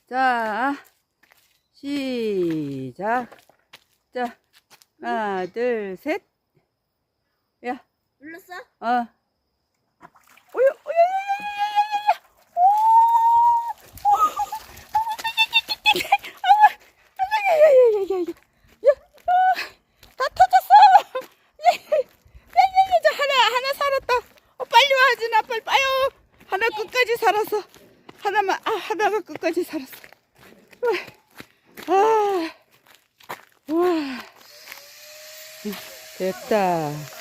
자, 시작. 자, 하나, 둘, 셋. 야, 눌렀어? 어유, 어유, 다 터졌어. 저 하나 살았다. 빨리 와, 진아, 빨리 빠요. 하나 끝까지 살았어. 하나가 끝까지 살았어. 와, 됐다.